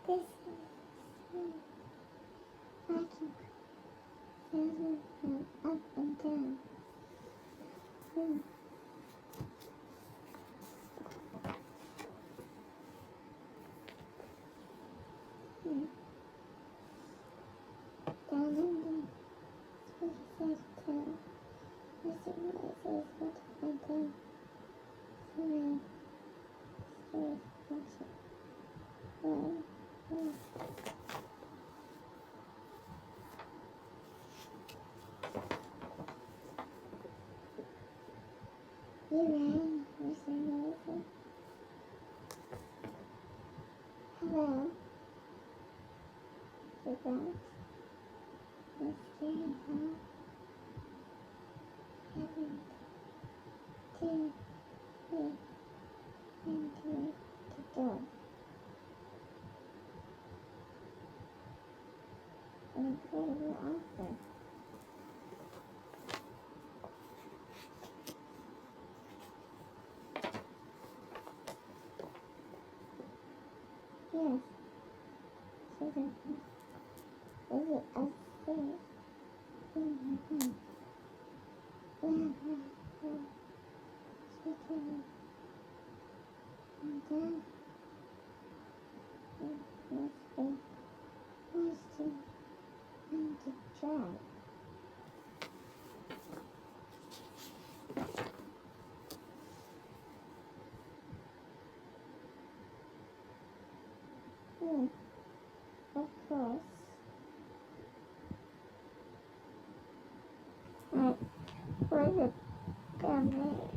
This vacuum cleaner from up and down. Hmm. Hmm. Down in the switch tail. Mr. Moses what and then swimming straight function. You rang, Mr. Moses. Hello. The box. Mr. Hall. Haven't to me into the door. An incredible offer. Yes, Susan. Is it a thing? Mm-hmm. Switzerland. And then it must be nice to try. Of course. Wait a minute. One minute.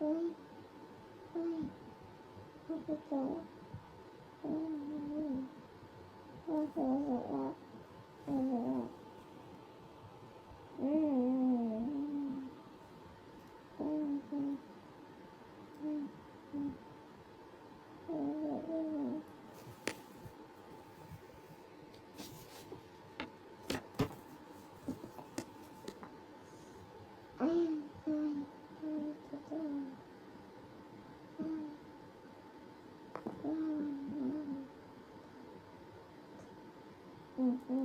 Wait. Over there. What is it? I am going to do.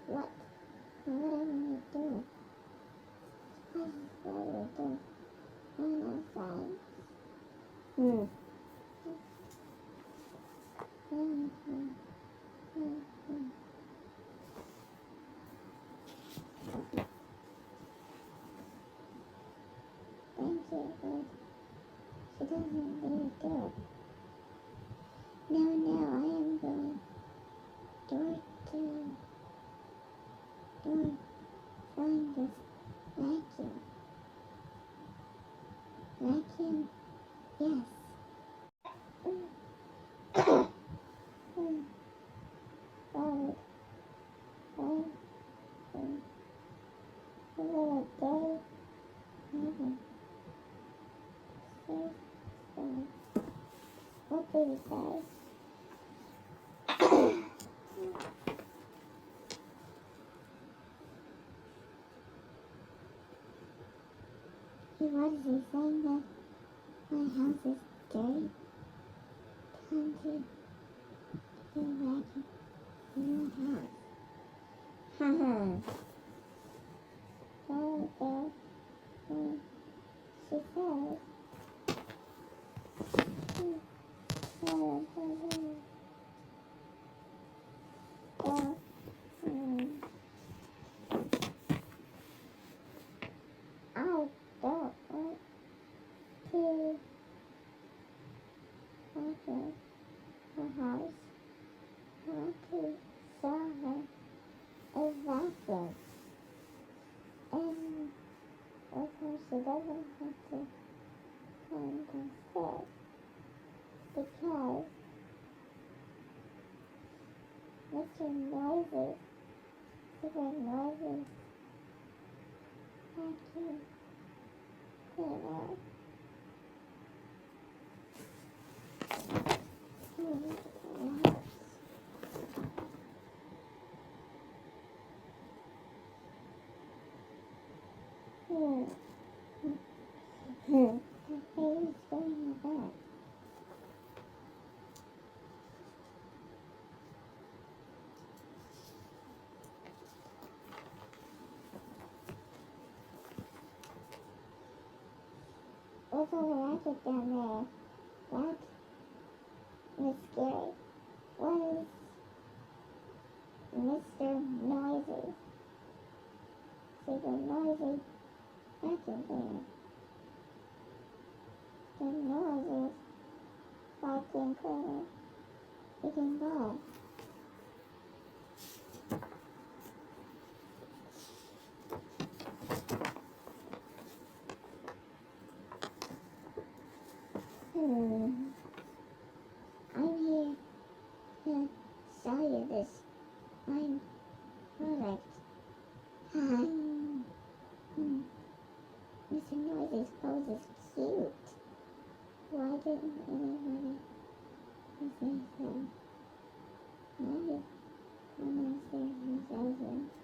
What? What am I doing? What are you doing? I'm outside. Thank you, but she doesn't really do it. No, I am going door to door. Find this vacuum. Vacuum? Yes. Forward. A little day. What did he say? What is he saying that my house is dirty? Time to do vacuum in your house. Haha. She says. I don't want to enter her house. I want to show her a vacuum. because Mr. Noises, super noises, vacuum cleaner. The baby's going to bed. What's all the racket down there? What? Miss Scary. What is Mr. Noisy? Super noisy vacuum cleaner. The noisy vacuum cleaner. You can buy. I'm here to sell you this fine product. Mr. Noisy's pose is cute. Why didn't anybody say so? Maybe someone says he doesn't.